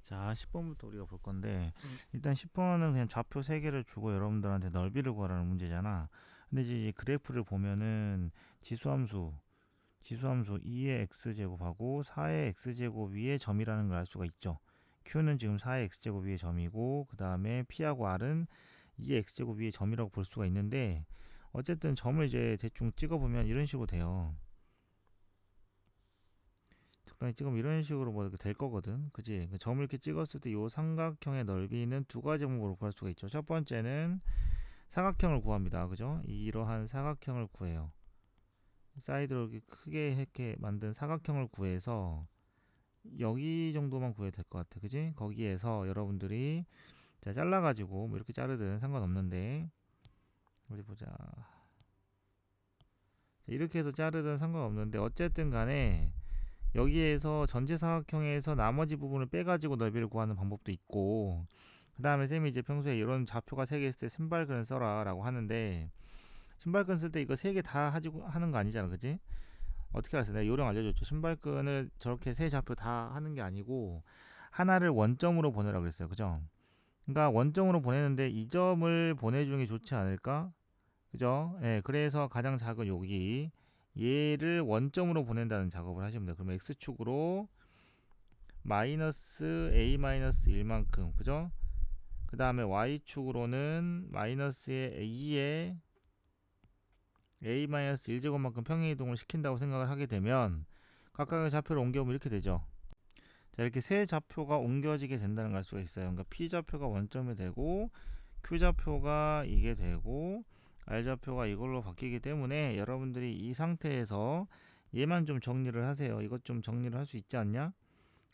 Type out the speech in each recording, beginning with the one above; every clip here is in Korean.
자, 10번부터 우리가 볼 건데, 일단 10번은 그냥 좌표 3개를 주고 여러분들한테 넓이를 구하라는 문제잖아. 근데 이제 이 그래프를 보면은 지수함수 2의 x제곱하고 4의 x제곱 위에 점이라는 걸 알 수가 있죠. q는 지금 4의 x제곱 위에 점이고, 그 다음에 p하고 r은 2의 x제곱 위에 점이라고 볼 수가 있는데, 어쨌든 점을 이제 대충 찍어보면 이런 식으로 돼요. 적당히 찍으면 이런 식으로 뭐 이렇게 될 거거든. 그지? 점을 이렇게 찍었을 때 이 삼각형의 넓이는 두 가지 방법으로 구할 수가 있죠. 첫 번째는 사각형을 구합니다. 그죠? 이러한 사각형을 구해요. 사이드로 이렇게 크게 이렇게 만든 사각형을 구해서 여기 정도만 구해도 될 것 같아. 그지? 거기에서 여러분들이 자, 잘라가지고 뭐 이렇게 자르든 상관없는데 어디 보자. 자, 이렇게 해서 자르든 상관없는데 어쨌든 간에 여기에서 전체 사각형에서 나머지 부분을 빼가지고 넓이를 구하는 방법도 있고, 그 다음에 쌤이 이제 평소에 이런 좌표가 3개 있을 때 신발끈을 써라 라고 하는데, 신발끈 쓸 때 이거 3개 다 가지고 하는 거 아니잖아. 그지? 어떻게 알았어? 내가 요령 알려줬죠. 신발끈을 저렇게 세 좌표 다 하는 게 아니고 하나를 원점으로 보내라고 그랬어요. 그죠? 그러니까 원점으로 보내는데 이 점을 보내주는 게 좋지 않을까? 그죠? 예, 그래서 가장 작은 여기 얘를 원점으로 보낸다는 작업을 하시면 돼요. 그러면 x축으로 마이너스 a 마이너스 1만큼, 그죠? 그 다음에 y축으로는 마이너스의 2에 a 마이너스 1제곱만큼 평행이동을 시킨다고 생각을 하게 되면 각각의 좌표를 옮겨오면 이렇게 되죠. 자, 이렇게 세 좌표가 옮겨지게 된다는 걸 알 수가 있어요. 그러니까 p 좌표가 원점이 되고 q 좌표가 이게 되고 r 좌표가 이걸로 바뀌기 때문에 여러분들이 이 상태에서 얘만 좀 정리를 하세요. 이것 좀 정리를 할 수 있지 않냐?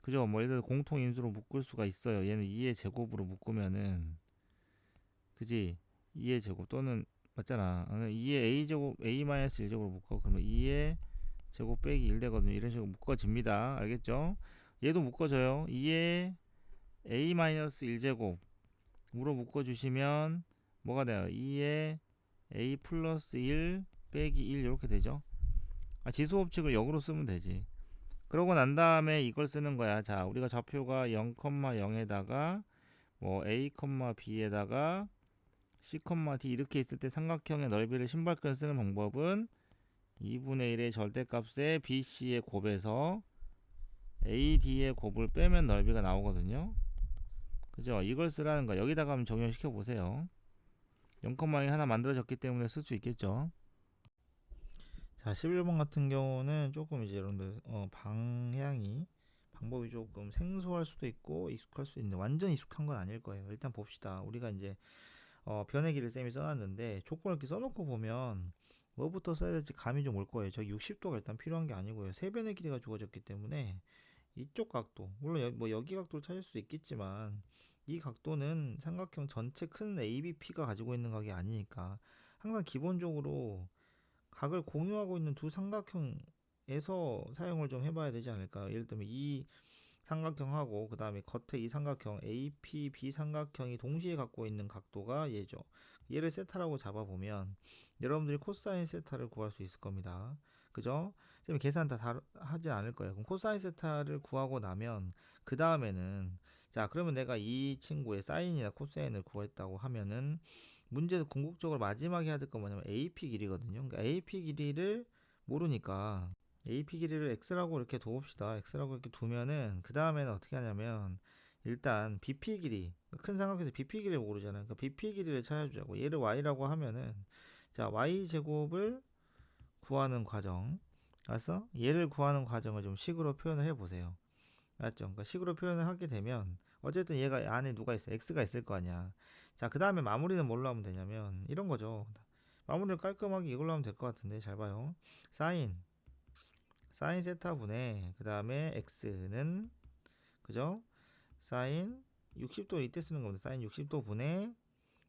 그죠? 뭐 예를 들어 공통 인수로 묶을 수가 있어요. 얘는 2의 제곱으로 묶으면은, 그지? 2의 제곱 또는 맞잖아. 2의 a 제곱 a 마이너스 1제곱으로 묶어. 그러면 2의 제곱 빼기 1 되거든요. 이런 식으로 묶어집니다. 알겠죠? 얘도 묶어져요. 2의 a 마이너스 1제곱으로 묶어주시면 뭐가 돼요? 2의 a 플러스 1 빼기 1 이렇게 되죠. 지수 법칙을 역으로 쓰면 되지. 그러고 난 다음에 이걸 쓰는 거야. 자, 우리가 좌표가 0,0에다가 뭐 a, b에다가 c, d 이렇게 있을 때 삼각형의 넓이를 신발끈 쓰는 방법은 2분의 1의 절대값에 bc의 곱에서 ad의 곱을 빼면 넓이가 나오거든요. 그죠? 이걸 쓰라는 거야. 여기다가 한번 적용시켜 보세요. 0,0이 하나 만들어졌기 때문에 쓸 수 있겠죠. 자, 11번 같은 경우는 조금 이제 여러분들 방법이 조금 생소할 수도 있고 익숙할 수도 있는데 완전 익숙한 건 아닐 거예요. 일단 봅시다. 우리가 이제 변의 길을 쌤이 써놨는데 조건을 이렇게 써놓고 보면 뭐부터 써야 될지 감이 좀 올 거예요. 저 60도가 일단 필요한 게 아니고요. 세 변의 길이가 주어졌기 때문에 이쪽 각도, 물론 뭐 여기 각도를 찾을 수 있겠지만 이 각도는 삼각형 전체 큰 ABP가 가지고 있는 각이 아니니까 항상 기본적으로 각을 공유하고 있는 두 삼각형에서 사용을 좀 해봐야 되지 않을까. 예를 들면 이 삼각형하고 그 다음에 겉에 이 삼각형 APB 삼각형이 동시에 갖고 있는 각도가 얘죠. 얘를 세타라고 잡아보면 여러분들이 코사인 세타를 구할 수 있을 겁니다. 그죠? 지금 계산 다 하지 않을 거예요. 그럼 코사인 세타를 구하고 나면 그 다음에는 자, 그러면 내가 이 친구의 사인이나 코사인을 구했다고 하면은 문제도 궁극적으로 마지막에 해야 될 건 뭐냐면 AP 길이거든요. 그러니까 AP 길이를 모르니까 AP 길이를 x라고 이렇게 둬봅시다. x라고 이렇게 두면은 그 다음에는 어떻게 하냐면 일단 BP 길이 큰 삼각형에서 BP 길이를 모르잖아요. 그러니까 BP 길이를 찾아주자고. 얘를 y라고 하면은 자, y 제곱을 구하는 과정. 알았어? 얘를 구하는 과정을 좀 식으로 표현을 해보세요. 알았죠? 그러니까 식으로 표현을 하게 되면 어쨌든 얘가 안에 누가 있어? x가 있을 거 아니야. 자, 그 다음에 마무리는 뭘로 하면 되냐면 이런 거죠. 마무리를 깔끔하게 이걸로 하면 될 것 같은데 잘 봐요. 사인 세타 분의 그 다음에 x는 그죠? 사인 60도 이때 쓰는 겁니다. 사인 60도 분의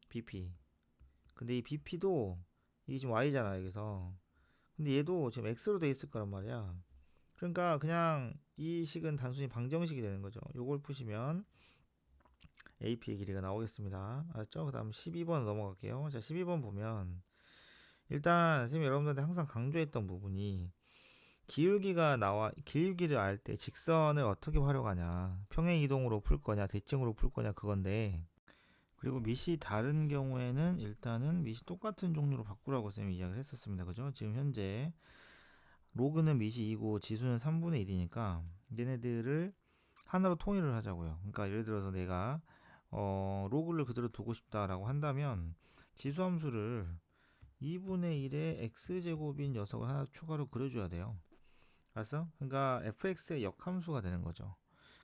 bp. 근데 이 bp도 이게 지금 y잖아 여기서. 근데 얘도 지금 x로 돼 있을 거란 말이야. 그러니까 그냥 이 식은 단순히 방정식이 되는 거죠. 요걸 푸시면 AP의 길이가 나오겠습니다. 알았죠? 그 다음 12번 넘어갈게요. 자, 12번 보면 일단 선생님이 여러분들한테 항상 강조했던 부분이 기울기를 알 때 직선을 어떻게 활용하냐, 평행 이동으로 풀 거냐, 대칭으로 풀 거냐, 그건데. 그리고 밑이 다른 경우에는 일단은 밑이 똑같은 종류로 바꾸라고 쌤이 이야기를 했었습니다. 그죠? 지금 현재 로그는 밑이 2고 지수는 3분의 1이니까 얘네들을 하나로 통일을 하자고요. 그러니까 예를 들어서 내가 로그를 그대로 두고 싶다라고 한다면 지수함수를 2분의 1의 x제곱인 녀석을 하나 추가로 그려줘야 돼요. 알았어? 그러니까 fx의 역함수가 되는 거죠.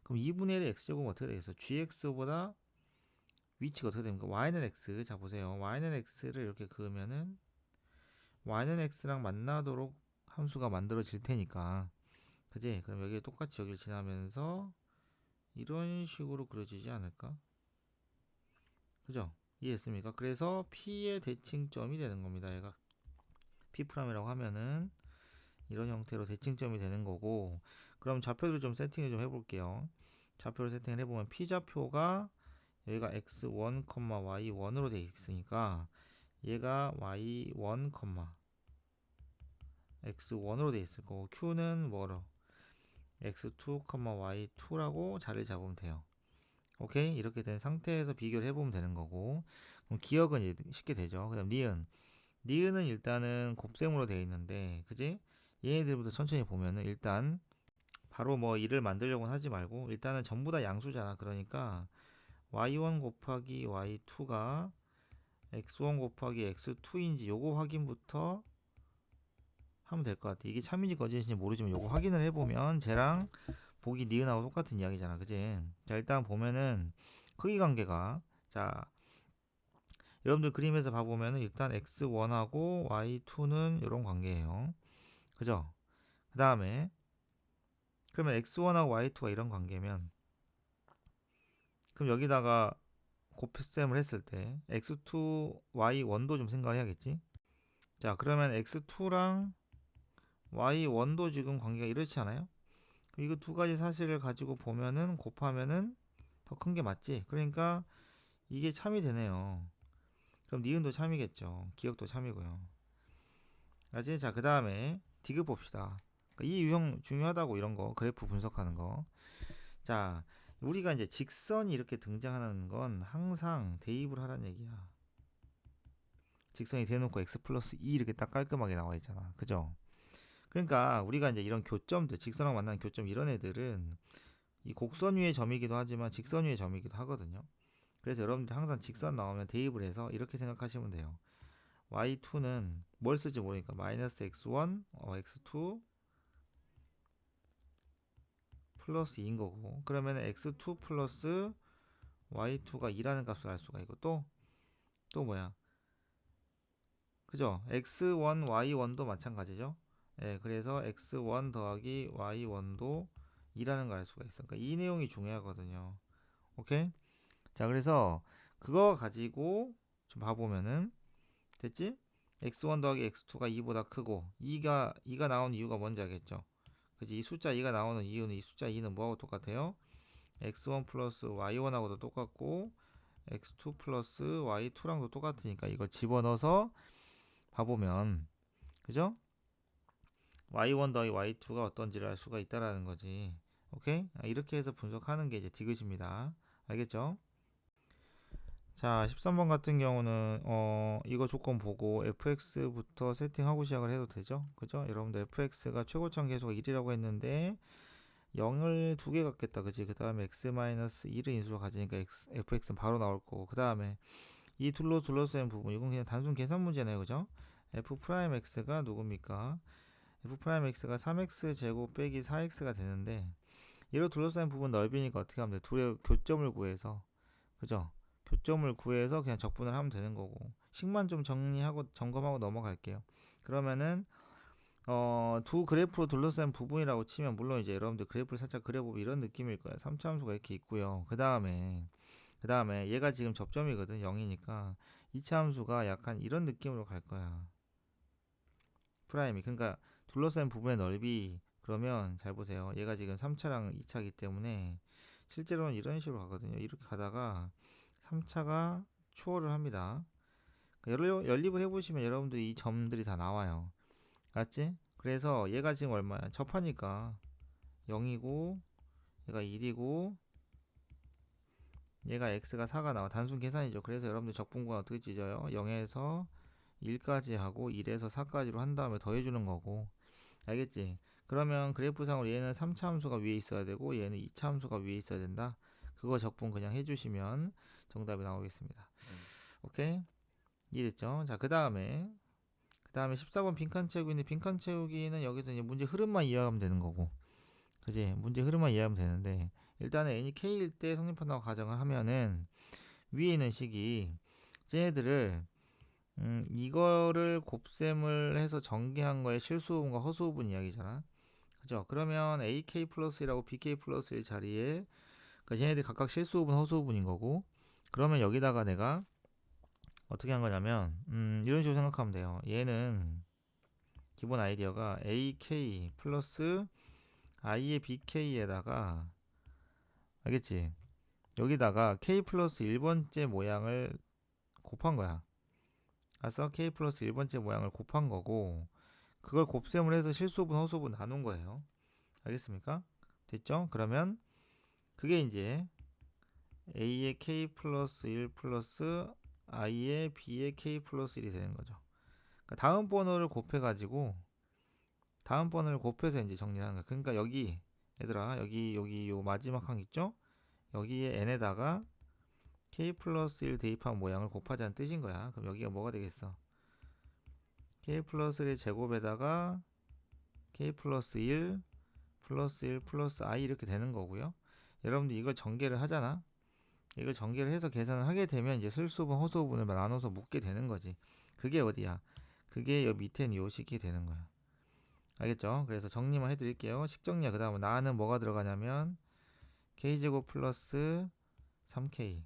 그럼 2분의 1의 x제곱은 어떻게 되겠어? gx보다 위치가 어떻게 됩니까? y는 x. 자 보세요. y는 x를 이렇게 그으면은 y는 x랑 만나도록 함수가 만들어질 테니까, 그지? 그럼 여기에 똑같이 여기를 지나면서 이런 식으로 그려지지 않을까? 그죠? 이해했습니까? 그래서 P의 대칭점이 되는 겁니다. 얘가 P'이라고 하면은 이런 형태로 대칭점이 되는 거고, 그럼 좌표를 좀 세팅을 좀 해볼게요. 좌표를 세팅을 해보면 P좌표가 여기가 x1, y1으로 되어 있으니까 얘가 y1, x1으로 되어 있을 거고, Q는 뭐로? x2, y2라고 자리를 잡으면 돼요. 오케이? 이렇게 된 상태에서 비교를 해보면 되는 거고, 그럼 기억은 이제 쉽게 되죠. 그 다음 니은은 일단은 곱셈으로 되어 있는데, 그지? 얘네들부터 천천히 보면은 일단 바로 뭐 1을 만들려고는 하지 말고 일단은 전부 다 양수잖아. 그러니까 y1 곱하기 y2가 x1 곱하기 x2인지 요거 확인부터 하면 될 것 같아. 이게 참인지 거짓인지 모르지만 요거 확인을 해보면 쟤랑 보기 니은하고 똑같은 이야기잖아. 그지? 자, 일단 보면은 크기 관계가, 자, 여러분들 그림에서 봐보면은 일단 x1하고 y2는 이런 관계예요. 그죠? 그 다음에 그러면 x1하고 y2가 이런 관계면, 그럼 여기다가 곱셈을 했을 때 x2, y1도 좀 생각을 해야겠지? 자, 그러면 x2랑 y1도 지금 관계가 이렇지 않아요? 이거 두 가지 사실을 가지고 보면은 곱하면은 더 큰 게 맞지? 그러니까 이게 참이 되네요. 그럼 니은도 참이겠죠. 기억도 참이고요. 알지? 자, 그 다음에 디귿 봅시다. 그러니까 이 유형 중요하다고, 이런 거 그래프 분석하는 거. 자, 우리가 이제 직선이 이렇게 등장하는 건 항상 대입을 하라는 얘기야. 직선이 대놓고 x 플러스 2 이렇게 딱 깔끔하게 나와 있잖아. 그죠? 그러니까 우리가 이제 이런 교점들, 직선하고 만나는 교점, 이런 애들은 이 곡선 위의 점이기도 하지만 직선 위의 점이기도 하거든요. 그래서 여러분들 항상 직선 나오면 대입을 해서 이렇게 생각하시면 돼요. y2는 뭘 쓸지 모르니까 마이너스 x1, x2 플러스 2인 거고, 그러면 x2 플러스 y2가 2라는 값을 알 수가 있고, 또 뭐야? 그죠? x1, y1도 마찬가지죠? 예, 그래서 x1 더하기 y1도 2라는 걸 알 수가 있어. 그러니까 이 내용이 중요하거든요. 오케이? 자, 그래서 그거 가지고 좀 봐보면은 됐지? x1 더하기 x2가 2보다 크고 2가 나온 이유가 뭔지 알겠죠? 그지? 이 숫자 2가 나오는 이유는, 이 숫자 2는 뭐하고 똑같아요? x1 플러스 y1하고도 똑같고 x2 플러스 y2랑도 똑같으니까 이걸 집어넣어서 봐보면, 그죠? y1 더하기 y2가 어떤지를 알 수가 있다라는 거지. 오케이? 이렇게 해서 분석하는 게 이제 디귿입니다. 알겠죠? 자, 13번 같은 경우는 이거 조건 보고 fx부터 세팅하고 시작을 해도 되죠? 그죠? 여러분들 fx가 최고점 계수가 1이라고 했는데 0을 두 개 갖겠다. 그지? 그 다음에 x-1을 인수로 가지니까 fx는 바로 나올 거고, 그 다음에 이 둘러싸인 부분, 이건 그냥 단순 계산 문제네요. 그죠? f'x가 누굽니까? f'x가 3x 제곱 빼기 4x가 되는데, 얘로 둘러싸인 부분 넓이니까 어떻게 하면 돼? 둘의 교점을 구해서, 그죠? 교점을 구해서 그냥 적분을 하면 되는 거고, 식만 좀 정리하고 점검하고 넘어갈게요. 그러면은 두 그래프로 둘러싼 부분이라고 치면, 물론 이제 여러분들 그래프를 살짝 그려보면 이런 느낌일 거예요. 3차 함수가 이렇게 있고요. 그 다음에 얘가 지금 접점이거든, 0이니까 2차 함수가 약간 이런 느낌으로 갈 거야. 프라임이. 그러니까 둘러싼 부분의 넓이, 그러면 잘 보세요. 얘가 지금 3차랑 2차이기 때문에 실제로는 이런 식으로 가거든요. 이렇게 가다가 3차가 추월을 합니다. 연립을 해보시면 여러분들이 이 점들이 다 나와요. 맞지? 그래서 얘가 지금 얼마야? 접하니까 0이고 얘가 1이고 얘가 x가 4가 나와. 단순 계산이죠. 그래서 여러분들 적분과 어떻게 찢어요? 0에서 1까지 하고 1에서 4까지로 한 다음에 더해주는 거고. 알겠지? 그러면 그래프상으로 얘는 3차 함수가 위에 있어야 되고 얘는 2차 함수가 위에 있어야 된다. 그거 적분 그냥 해주시면 정답이 나오겠습니다. 오케이? 이해됐죠? 자, 그 다음에 14번 빈칸 채우기인데, 빈칸 채우기는 여기서 이제 문제 흐름만 이해하면 되는 거고, 그지? 문제 흐름만 이해하면 되는데, 일단은 n이 k일 때 성립한다고 가정을 하면은 위에 있는 식이 쟤네들을 이거를 곱셈을 해서 전개한 거에 실수부분과 허수부분 이야기잖아. 그죠? 그러면 AK 플러스라고 BK 플러스의 자리에, 그러니까 얘네들이 각각 실수부분, 허수부분인 거고, 그러면 여기다가 내가 어떻게 한 거냐면, 이런 식으로 생각하면 돼요. 얘는 기본 아이디어가 AK 플러스 I의 BK에다가, 알겠지? 여기다가 K 플러스 1번째 모양을 곱한 거야. 알았어? K 플러스 1번째 모양을 곱한 거고, 그걸 곱셈을 해서 실수분, 허수분 나눈 거예요. 알겠습니까? 됐죠? 그러면 그게 이제 A의 K 플러스 1 플러스 I의 B의 K 플러스 1이 되는 거죠. 그러니까 다음 번호를 곱해가지고 다음 번호를 곱해서 이제 정리하는 거야. 그러니까 여기 얘들아, 여기 요 마지막 항 있죠? 여기에 n에다가 k 플러스 1 대입한 모양을 곱하자는 뜻인 거야. 그럼 여기가 뭐가 되겠어? k 플러스 1 제곱에다가 k 플러스 1 플러스 1 플러스 i 이렇게 되는 거고요. 여러분들 이걸 전개를 하잖아. 이걸 전개를 해서 계산을 하게 되면 이제 실수분, 허수분을 나눠서 묶게 되는 거지. 그게 어디야? 그게 여 밑에는 요 식이 되는 거야. 알겠죠? 그래서 정리만 해드릴게요. 식정리야. 그 다음에 나는 뭐가 들어가냐면 k제곱 플러스 3k.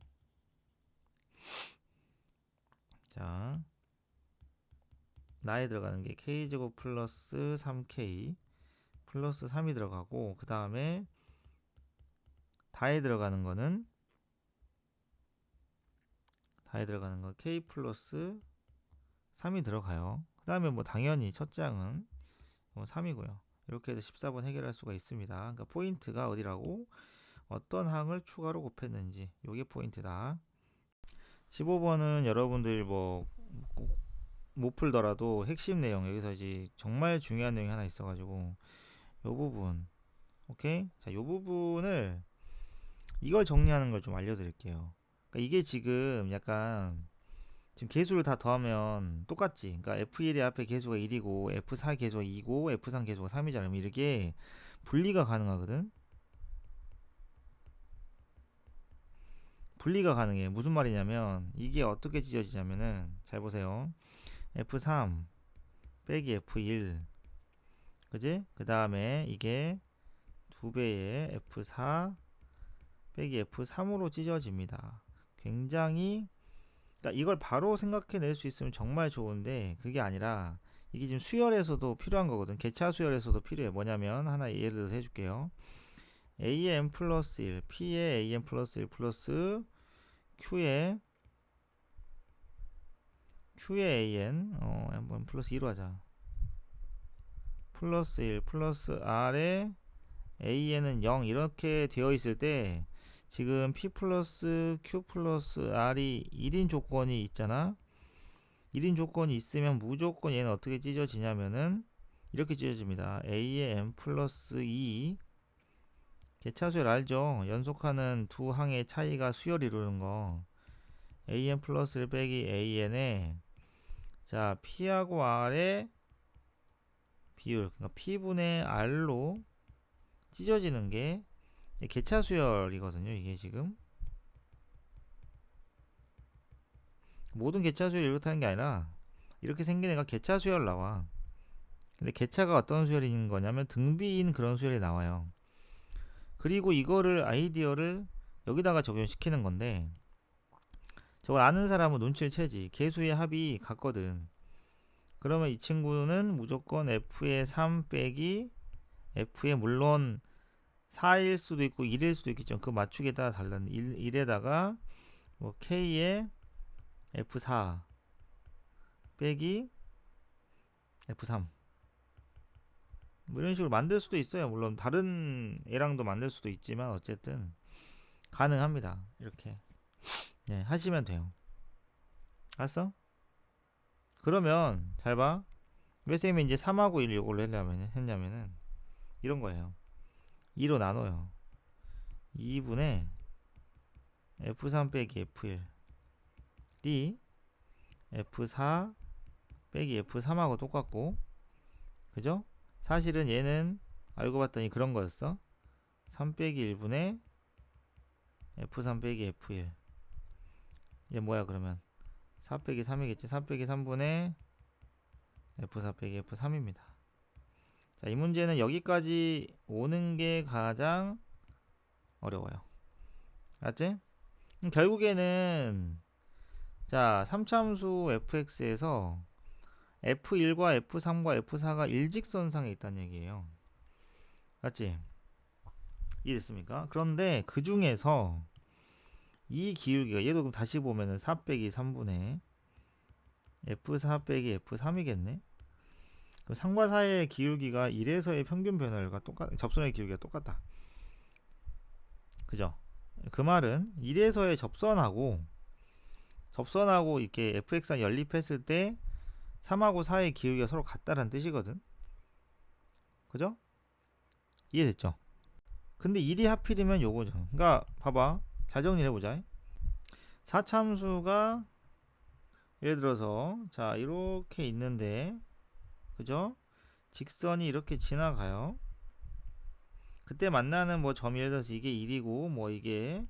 자, 나에 들어가는 게 k제곱 플러스 3k 플러스 3이 들어가고, 그 다음에 다에 들어가는 거는 k 플러스 3이 들어가요. 그 다음에 뭐 당연히 첫째 항은 3이고요. 이렇게 해서 14번 해결할 수가 있습니다. 그러니까 포인트가 어디라고? 어떤 항을 추가로 곱했는지, 요게 포인트다. 15번은 여러분들 뭐 못 풀더라도 핵심 내용, 여기서 이제 정말 중요한 내용이 하나 있어가지고 요 부분, 오케이? 자, 요 부분을 이걸 정리하는 걸 좀 알려드릴게요. 그러니까 이게 지금 약간 지금 개수를 다 더하면 똑같지. 그러니까 F1의 앞에 개수가 1이고 F4 개수가 2고 F3 개수가 3이잖아요. 이렇게 분리가 가능하거든. 분리가 가능해. 무슨 말이냐면 이게 어떻게 찢어지냐면은, 잘 보세요. F3 빼기 F1, 그지? 그 다음에 이게 2배의 F4 빼기 F3으로 찢어집니다. 굉장히, 그러니까 이걸 바로 생각해낼 수 있으면 정말 좋은데 그게 아니라 이게 지금 수열에서도 필요한 거거든. 개차 수열에서도 필요해. 뭐냐면 하나 예를 들어서 해줄게요. A의 n 플러스 1, P의 AN 플러스 1 플러스 Q의 AN n 플러스 2로 하자. 플러스 1 플러스 R의 AN은 0 이렇게 되어 있을 때 지금 P 플러스 Q 플러스 R이 1인 조건이 있잖아. 1인 조건이 있으면 무조건 얘는 어떻게 찢어지냐면은 이렇게 찢어집니다. A의 n 플러스 2, 개차수열 알죠? 연속하는 두 항의 차이가 수열 이루는 거. AN 플러스 1 빼기 AN에, 자, P하고 R의 비율, 그러니까 P분의 R로 찢어지는 게 개차수열이거든요. 이게 지금 모든 개차수열이 이렇다는 게 아니라 이렇게 생긴 애가 개차수열 나와. 근데 개차가 어떤 수열인 거냐면 등비인 그런 수열이 나와요. 그리고 이거를 아이디어를 여기다가 적용시키는 건데, 저걸 아는 사람은 눈치를 채지. 개수의 합이 같거든. 그러면 이 친구는 무조건 F의 3 빼기 F의, 물론 4일 수도 있고 1일 수도 있겠죠. 그 맞추기에 따라 달랐는데 1에다가 뭐 K의 F4 빼기 F3, 뭐 이런 식으로 만들 수도 있어요. 물론 다른 애랑도 만들 수도 있지만 어쨌든 가능합니다. 이렇게 네, 하시면 돼요. 알았어? 그러면 잘 봐. 왜 쌤이 이제 3하고 1 이걸로 했냐면은 이런 거예요. 2로 나눠요. 2분의 F3 빼기 F1이 F4 빼기 F3하고 똑같고, 그죠? 사실은 얘는 알고 봤더니 그런 거였어. 3 빼기 1분의 F3 빼기 F1. 얘 뭐야 그러면? 4 빼기 3이겠지. 3 빼기 3분의 F4 빼기 F3입니다. 자, 이 문제는 여기까지 오는 게 가장 어려워요. 알았지? 결국에는 자, 3참수 fx에서 f1과 f3과 f4가 일직선상에 있다는 얘기예요. 맞지? 이해됐습니까? 그런데 그 중에서 이 기울기가, 얘도 그럼 다시 보면은 4 빼기 3분의 f4 빼기 f3이겠네? 그럼 3과 4의 기울기가 1에서의 평균 변화율과 접선의 기울기가 똑같다. 그죠? 그 말은 1에서의 접선하고 이렇게 fx랑 연립했을 때 3하고 4의 기울기가 서로 같다라는 뜻이거든. 그죠? 이해됐죠? 근데 1이 하필이면 요거죠. 그러니까 봐봐. 잘 정리를 해보자. 4참수가 예를 들어서 자 이렇게 있는데, 그죠? 직선이 이렇게 지나가요. 그때 만나는 뭐 점이 예를 들어서 이게 1이고 뭐 이게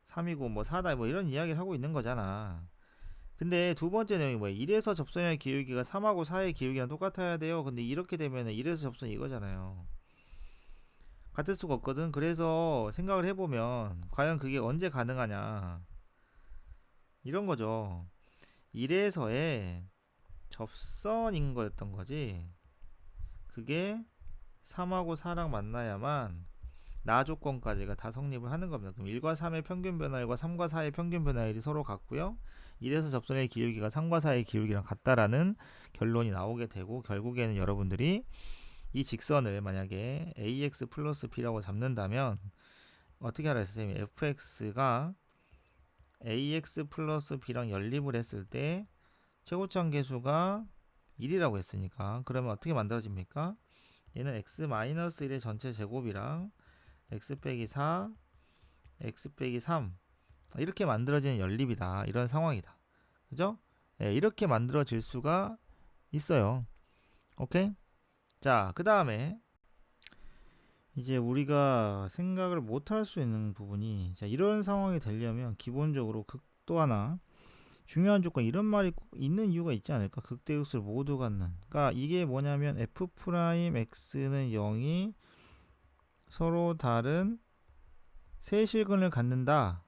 3이고 뭐 4다 뭐 이런 이야기를 하고 있는 거잖아. 근데 두 번째 내용이 뭐야? 1에서 접선의 기울기가 3하고 4의 기울기랑 똑같아야 돼요. 근데 이렇게 되면 1에서 접선 이거잖아요. 같을 수가 없거든. 그래서 생각을 해보면 과연 그게 언제 가능하냐, 이런 거죠. 1에서의 접선인 거였던 거지. 그게 3하고 4랑 만나야만 나 조건까지가 다 성립을 하는 겁니다. 그럼 1과 3의 평균 변화율과 3과 4의 평균 변화율이 서로 같고요. 1에서 접선의 기울기가 3과 4의 기울기랑 같다라는 결론이 나오게 되고, 결국에는 여러분들이 이 직선을 만약에 ax 플러스 b라고 잡는다면 어떻게 하라 했어요? 선생님이 fx가 ax 플러스 b랑 연립을 했을 때 최고점 계수가 1이라고 했으니까, 그러면 어떻게 만들어집니까? 얘는 x 마이너스 1의 전체 제곱이랑 x 빼기 4, x 빼기 3 이렇게 만들어지는 연립이다. 이런 상황이다. 그죠? 네, 이렇게 만들어질 수가 있어요. 오케이? 자, 그 다음에 이제 우리가 생각을 못 할 수 있는 부분이, 자, 이런 상황이 되려면 기본적으로 극도 하나 중요한 조건, 이런 말이 있는 이유가 있지 않을까? 극대극수를 모두 갖는. 그러니까 이게 뭐냐면 f'x는 0이 서로 다른 세실근을 갖는다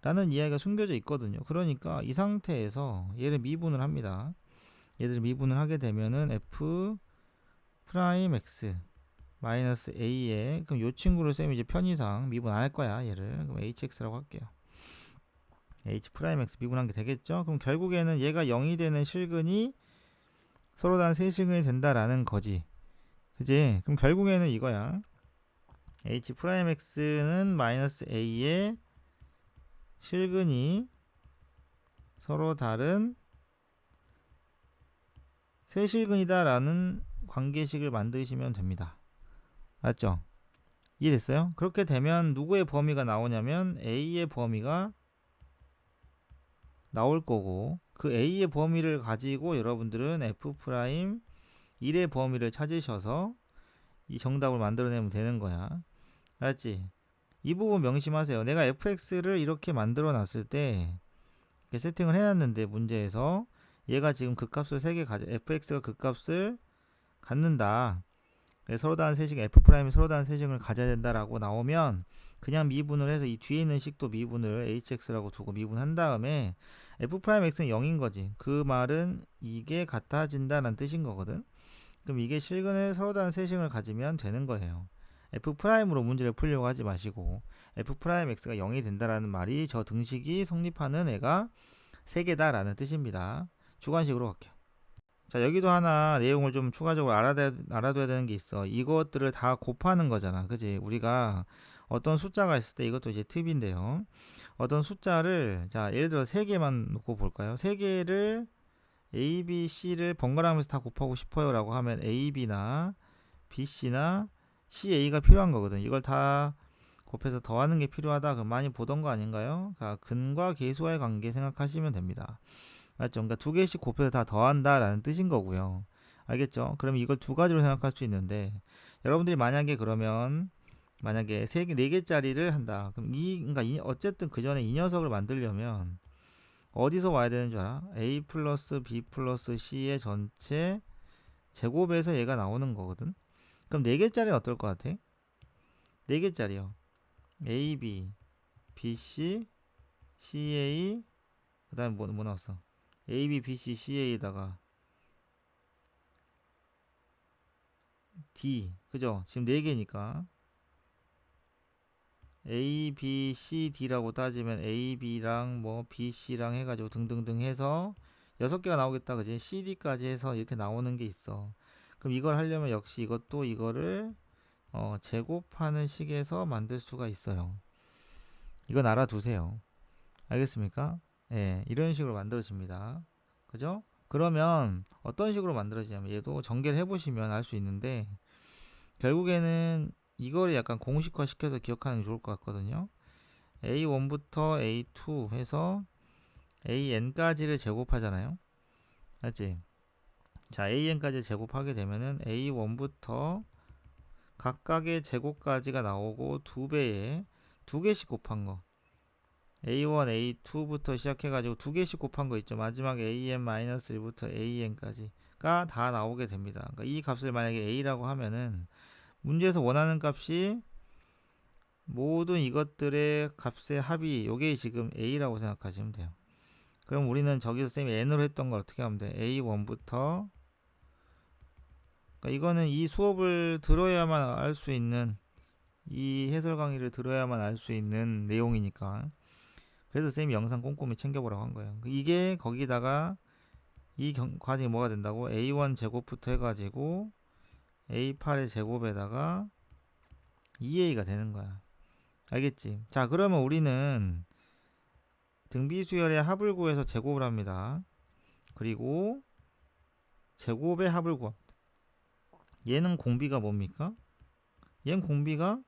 라는 이야기가 숨겨져 있거든요. 그러니까 이 상태에서 얘를 미분을 합니다. 얘를 미분을 하게 되면은 f 프라임 x 마이너스 a에, 그럼 요 친구를 쌤이 이제 편의상 미분 안 할 거야. 얘를 그럼 hx라고 할게요. h 프라임 x 미분한 게 되겠죠. 그럼 결국에는 얘가 0이 되는 실근이 서로 다른 세실근이 된다라는 거지. 그지? 그럼 결국에는 이거야. h 프라임 x는 마이너스 a의 실근이 서로 다른 세실근이다 라는 관계식을 만드시면 됩니다. 맞죠? 이해됐어요? 그렇게 되면 누구의 범위가 나오냐면 a의 범위가 나올 거고, 그 a의 범위를 가지고 여러분들은 f' 1의 범위를 찾으셔서 이 정답을 만들어내면 되는 거야. 알았지? 이 부분 명심하세요. 내가 fx를 이렇게 만들어 놨을 때 이렇게 세팅을 해놨는데 문제에서 얘가 지금 극값을 3개 fx가 극값을 갖는다. 서로 다른 세식 f'이 서로 다른 세식을 가져야 된다라고 나오면 그냥 미분을 해서 이 뒤에 있는 식도 미분을 hx라고 두고 미분한 다음에 f'x는 0인 거지. 그 말은 이게 같아진다는 뜻인 거거든. 그럼 이게 실근을 서로 다른 세식을 가지면 되는 거예요. f'으로 문제를 풀려고 하지 마시고 f'x가 0이 된다라는 말이 저 등식이 성립하는 애가 3개다라는 뜻입니다. 주관식으로 갈게요. 자, 여기도 하나 내용을 좀 추가적으로 알아둬야 되는 게 있어. 이것들을 다 곱하는 거잖아. 그지? 우리가 어떤 숫자가 있을 때 이것도 이제 팁인데요. 어떤 숫자를, 자, 예를 들어 3개만 놓고 볼까요? 3개를 A, B, C를 번갈아가면서 다 곱하고 싶어요 라고 하면 A, B나 B, C나 C, A가 필요한 거거든. 이걸 다 곱해서 더하는 게 필요하다. 그럼 많이 보던 거 아닌가요? 그러니까 근과 계수와의 관계 생각하시면 됩니다. 맞죠? 그러니까 2개씩 곱해서 다 더한다 라는 뜻인 거고요. 알겠죠? 그럼 이걸 2가지로 생각할 수 있는데 여러분들이 만약에 그러면 만약에 4개짜리를 한다. 그럼 그러니까 어쨌든 그 전에 이 녀석을 만들려면 어디서 와야 되는 줄 알아? A 플러스 B 플러스 C의 전체 제곱에서 얘가 나오는 거거든. 그럼 4개짜리는 어떨 것 같아? 4개짜리요. A, B, B, C, C, A, 그 다음에 뭐 나왔어? A, B, B, C, C, A에다가 D. 그죠? 지금 4개니까. A, B, C, D라고 따지면 A, B랑 뭐 B, C랑 해가지고 등등등 해서 6개가 나오겠다. 그지? C, D까지 해서 이렇게 나오는 게 있어. 그럼 이걸 하려면 역시 이것도 이거를 제곱하는 식에서 만들 수가 있어요. 이건 알아두세요. 알겠습니까? 예, 이런 식으로 만들어집니다. 그죠? 그러면 어떤 식으로 만들어지냐면 얘도 전개를 해보시면 알 수 있는데 결국에는 이거를 약간 공식화 시켜서 기억하는 게 좋을 것 같거든요. A1부터 A2 해서 AN까지를 제곱하잖아요. 맞지? 자, AN까지 제곱하게 되면은 A1부터 각각의 제곱까지가 나오고 2배에 2개씩 곱한 거. A1, A2부터 시작해가지고 2개씩 곱한 거 있죠. 마지막 AN-1부터 AN까지가 다 나오게 됩니다. 그러니까 이 값을 만약에 A라고 하면은 문제에서 원하는 값이 모든 이것들의 값의 합이 요게 지금 A라고 생각하시면 돼요. 그럼 우리는 저기서 쌤이 N으로 했던 걸 어떻게 하면 돼? A1부터 그러니까 이거는 이 수업을 들어야만 알 수 있는 이 해설 강의를 들어야만 알 수 있는 내용이니까 그래서 쌤이 영상 꼼꼼히 챙겨보라고 한 거예요. 이게 거기다가 이 과정이 뭐가 된다고? A1 제곱부터 해가지고 A8의 제곱에다가 2A가 되는 거야. 알겠지? 자, 그러면 우리는 등비수열의 합을 구해서 제곱을 합니다. 그리고 제곱의 합을 구합니다. 얘는 공비가 뭡니까? 얘는 공비가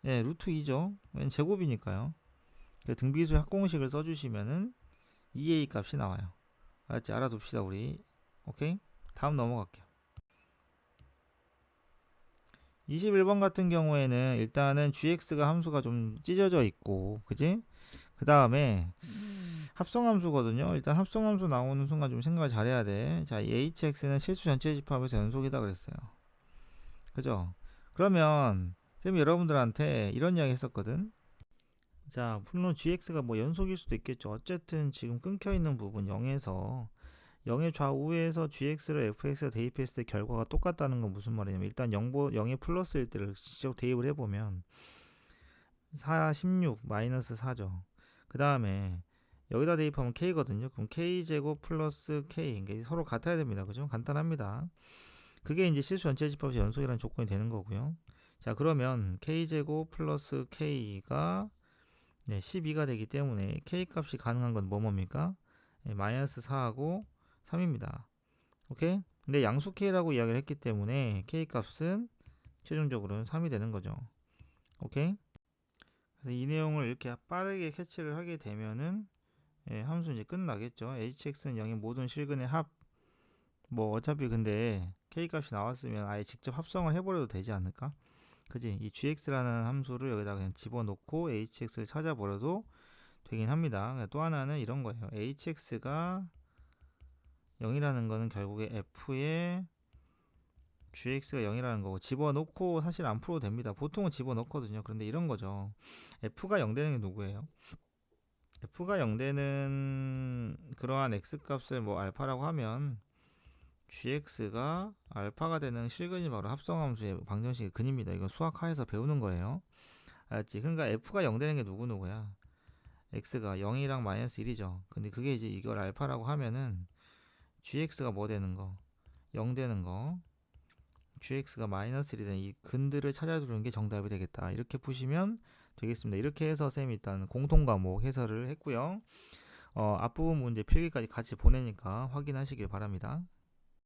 루트 2죠. 얘는 제곱이니까요. 등비수열 합공식을 써주시면은 2A 값이 나와요. 알았지? 알아둡시다 우리. 오케이? 다음 넘어갈게요. 21번 같은 경우에는 일단은 gx가 함수가 좀 찢어져 있고 그지? 그 다음에 합성함수거든요. 일단 합성함수 나오는 순간 좀 생각을 잘해야 돼. 자, 이 hx는 실수 전체 집합에서 연속이다 그랬어요. 그죠? 그러면 쌤이 여러분들한테 이런 이야기 했었거든. 자, 물론 gx가 뭐 연속일 수도 있겠죠. 어쨌든 지금 끊겨 있는 부분 0에서 0의 좌우에서 gx를 fx에 대입했을 때 결과가 똑같다는 건 무슨 말이냐면 일단 0의 플러스일 때를 직접 대입을 해보면 4, 16, 마이너스 4죠. 그 다음에 여기다 대입하면 k거든요. 그럼 k제곱 플러스 k 이게 서로 같아야 됩니다. 그죠? 간단합니다. 그게 이제 실수 전체 집합의 연속이라는 조건이 되는 거고요. 자, 그러면 k제곱 플러스 k가 12가 되기 때문에 k 값이 가능한 건 뭐뭡니까? 마이너스 4하고 3입니다. 오케이? 근데 양수 k라고 이야기를 했기 때문에 k 값은 최종적으로는 3이 되는 거죠. 오케이? 그래서 이 내용을 이렇게 빠르게 캐치를 하게 되면은 함수 이제 끝나겠죠. hx는 0의 모든 실근의 합. 뭐 어차피 근데 k 값이 나왔으면 아예 직접 합성을 해버려도 되지 않을까? 그지? 이 gx라는 함수를 여기다 그냥 집어넣고 hx를 찾아버려도 되긴 합니다. 또 하나는 이런 거예요. hx가 0이라는 거는 결국에 f의 gx가 0이라는 거고 집어넣고 사실 안 풀어도 됩니다. 보통은 집어넣거든요. 그런데 이런 거죠. f가 0 되는 게 누구예요? f가 0 되는 그러한 x 값을 뭐 알파라고 하면 gx가 알파가 되는 실근이 바로 합성함수의 방정식의 근입니다. 이건 수학하에서 배우는 거예요. 알았지? 그러니까 f가 0 되는 게 누구야? x가 0이랑 마이너스 1이죠. 근데 그게 이제 이걸 알파라고 하면은 gx가 뭐 되는 거? 0 되는 거. gx가 마이너스 1이 되는 이 근들을 찾아주는 게 정답이 되겠다. 이렇게 푸시면 되겠습니다. 이렇게 해서 쌤이 일단 공통과목 해설을 했고요. 앞부분 문제 필기까지 같이 보내니까 확인하시길 바랍니다.